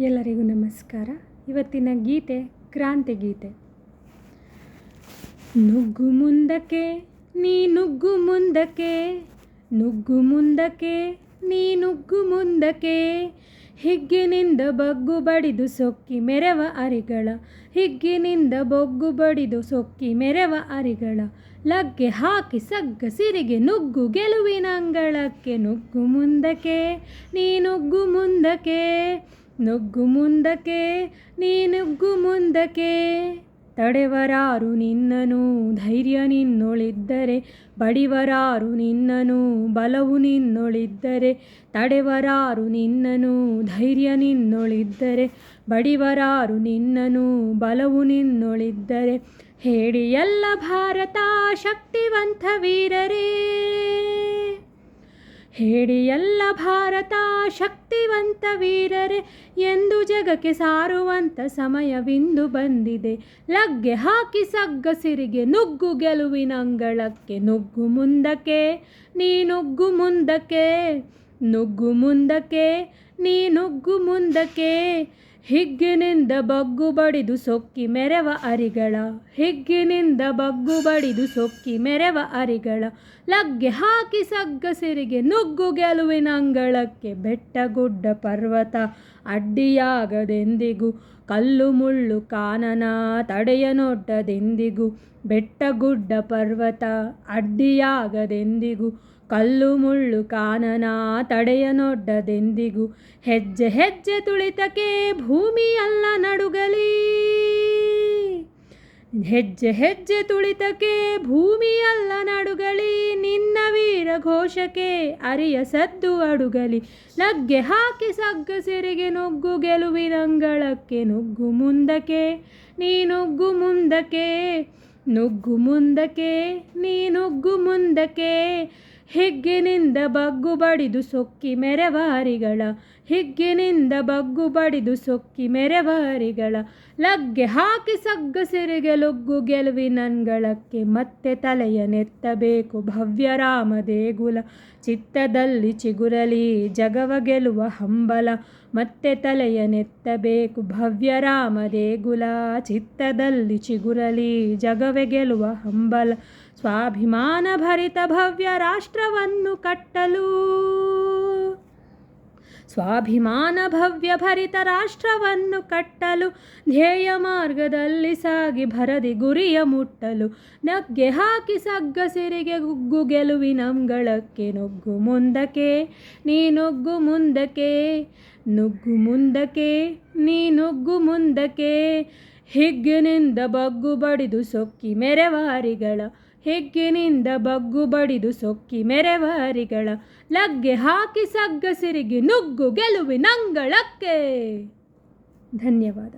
ಎಲ್ಲರಿಗೂ ನಮಸ್ಕಾರ. ಇವತ್ತಿನ ಗೀತೆ ಕ್ರಾಂತಿ ಗೀತೆ. ನುಗ್ಗು ಮುಂದಕ್ಕೆ ನೀ ನುಗ್ಗು ಮುಂದಕ್ಕೆ, ನುಗ್ಗು ಮುಂದಕ್ಕೆ ನೀ ನುಗ್ಗು ಮುಂದಕ್ಕೆ, ಹಿಗ್ಗಿನಿಂದ ಬಗ್ಗು ಬಡಿದು ಸೊಕ್ಕಿ ಮೆರವ ಅರಿಗಳ, ಹಿಗ್ಗಿನಿಂದ ಬೊಗ್ಗು ಬಡಿದು ಸೊಕ್ಕಿ ಮೆರವ ಅರಿಗಳ, ಲಗ್ಗೆ ಹಾಕಿ ಸಗ್ಗ ಸಿರಿಗೆ ನುಗ್ಗು ಗೆಲುವಿನ ಅಂಗಳಕ್ಕೆ, ನುಗ್ಗು ಮುಂದಕ್ಕೆ ನೀ ನುಗ್ಗು ಮುಂದಕ್ಕೆ, ನುಗ್ಗು ಮುಂದಕ್ಕೆ ನೀ ನುಗ್ಗು ಮುಂದಕ್ಕೆ, ತಡೆವರಾರು ನಿನ್ನನು ಧೈರ್ಯ ನಿನ್ನೊಳಿದ್ದರೆ, ಬಡಿವರಾರು ನಿನ್ನನು ಬಲವು ನಿನ್ನೊಳಿದ್ದರೆ, ತಡೆವರಾರು ನಿನ್ನನು ಧೈರ್ಯ ನಿನ್ನೊಳಿದ್ದರೆ, ಬಡಿವರಾರು ನಿನ್ನನು ಬಲವು ನಿನ್ನೊಳಿದ್ದರೆ, ಹೇಳಿ ಎಲ್ಲ ಭಾರತ ಶಕ್ತಿವಂತ ವೀರರೇ, ಹೇಳಿ ಎಲ್ಲ ಭಾರತ ಶಕ್ತಿವಂತ ವೀರರೇ, ಎಂದು ಜಗಕ್ಕೆ ಸಾರುವಂಥ ಸಮಯವಿಂದು ಬಂದಿದೆ, ಲಗ್ಗೆ ಹಾಕಿ ಸಗ್ಗ ಸಿರಿಗೆ ನುಗ್ಗು ಗೆಲುವಿನ ಅಂಗಳಕ್ಕೆ, ನುಗ್ಗು ಮುಂದಕ್ಕೆ ನೀ ನುಗ್ಗು ಮುಂದಕ್ಕೆ, ನುಗ್ಗು ಮುಂದಕ್ಕೆ ನೀ ನುಗ್ಗು ಮುಂದಕ್ಕೆ, ಹಿಗ್ಗಿನಿಂದ ಬಗ್ಗು ಬಡಿದು ಸೊಕ್ಕಿ ಮೆರವ ಅರಿಗಳ, ಹಿಗ್ಗಿನಿಂದ ಬಗ್ಗು ಬಡಿದು ಸೊಕ್ಕಿ ಮೆರವ ಅರಿಗಳ, ಲಗ್ಗೆ ಹಾಕಿ ಸಗ್ಗ ಸಿರಿಗೆ ನುಗ್ಗು ಗೆಲುವಿನ ಅಂಗಳಕ್ಕೆ, ಬೆಟ್ಟ ಗುಡ್ಡ ಪರ್ವತ ಅಡ್ಡಿಯಾಗದೆಂದಿಗೂ, ಕಲ್ಲು ಮುಳ್ಳು ಕಾನನ ತಡೆಯನೊಡ್ಡದೆಂದಿಗೂ, ಬೆಟ್ಟ ಗುಡ್ಡ ಪರ್ವತ ಅಡ್ಡಿಯಾಗದೆಂದಿಗೂ, ಕಲ್ಲು ಮುಳ್ಳು ಕಾನನ ತಡೆಯನೊಡ್ಡದೆಂದಿಗೂ, ಹೆಜ್ಜೆ ಹೆಜ್ಜೆ ತುಳಿತಕ್ಕೆ ಭೂಮಿಯಲ್ಲ ನಡುಗಲಿ, ಹೆಜ್ಜೆ ಹೆಜ್ಜೆ ತುಳಿತಕ್ಕೆ ಭೂಮಿಯಲ್ಲ ನಡುಗಲಿ, ನಿನ್ನ ವೀರ ಘೋಷಕ್ಕೆ ಅರಿಯ ಸದ್ದು ಅಡುಗಲಿ, ಲಗ್ಗೆ ಹಾಕಿ ಸಗ್ಗ ಸಿರಿಗೆ ನುಗ್ಗು ಗೆಲುವಿನ ಅಂಗಳಕ್ಕೆ, ನುಗ್ಗು ಮುಂದಕ್ಕೆ ನೀ ನುಗ್ಗು ಮುಂದಕ್ಕೆ, ನುಗ್ಗು ಮುಂದಕ್ಕೆ ನೀ ನುಗ್ಗು ಮುಂದಕ್ಕೆ, ಹಿಗ್ಗಿನಿಂದ ಬಗ್ಗು ಬಡಿದು ಸೊಕ್ಕಿ ಮೆರವ ಅರಿಗಳ, ಹಿಗ್ಗಿನಿಂದ ಬಗ್ಗು ಬಡಿದು ಸೊಕ್ಕಿ ಮೆರವ ಅರಿಗಳ, ಲಗ್ಗೆ ಹಾಕಿ ಸಗ್ಗ ಸಿರಿಗೆ ಲುಗ್ಗು ಗೆಲುವಿನ ಅಂಗಳಕ್ಕೆ, ಮತ್ತೆ ತಲೆಯ ನೆತ್ತಬೇಕು ಭವ್ಯ ರಾಮ ದೇಗುಲ, ಚಿತ್ತದಲ್ಲಿ ಚಿಗುರಲಿ ಜಗವ ಗೆಲುವ ಹಂಬಲ, ಮತ್ತೆ ತಲೆಯ ನೆತ್ತಬೇಕು ಭವ್ಯ ರಾಮ ದೇಗುಲ, ಚಿತ್ತದಲ್ಲಿ ಚಿಗುರಲಿ ಜಗವೆ ಗೆಲುವ ಹಂಬಲ, ಸ್ವಾಭಿಮಾನ ಭರಿತ ಭವ್ಯ ರಾಷ್ಟ್ರವನ್ನು ಕಟ್ಟಲು, ಸ್ವಾಭಿಮಾನ ಭವ್ಯ ಭರಿತ ರಾಷ್ಟ್ರವನ್ನು ಕಟ್ಟಲು, ಧ್ಯೇಯ ಮಾರ್ಗದಲ್ಲಿ ಸಾಗಿ ಭರದಿ ಗುರಿಯ ಮುಟ್ಟಲು, ನಗ್ಗೆ ಹಾಕಿ ಸಗ್ಗ ಸಿರಿಗೆ ಗುಗ್ಗು ಗೆಲುವಿನ ಅಂಗಳಕ್ಕೆ, ನುಗ್ಗು ಮುಂದಕ್ಕೆ ನೀ ನುಗ್ಗು ಮುಂದಕ್ಕೆ, ನುಗ್ಗು ಮುಂದಕ್ಕೆ ನೀ ನುಗ್ಗು ಮುಂದಕ್ಕೆ, ಹಿಗ್ಗಿನಿಂದ ಬಗ್ಗು ಬಡಿದು ಸೊಕ್ಕಿ ಮೆರವ ಅರಿಗಳ, ಹಿಗ್ಗಿನಿಂದ ಬಗ್ಗು ಬಡಿದು ಸೊಕ್ಕಿ ಮೆರವ ಅರಿಗಳ, ಲಗ್ಗೆ ಹಾಕಿ ಸಗ್ಗ ಸಿರಿಗೆ ನುಗ್ಗು ಗೆಲುವಿನ ಅಂಗಳಕ್ಕೆ. ಧನ್ಯವಾದ.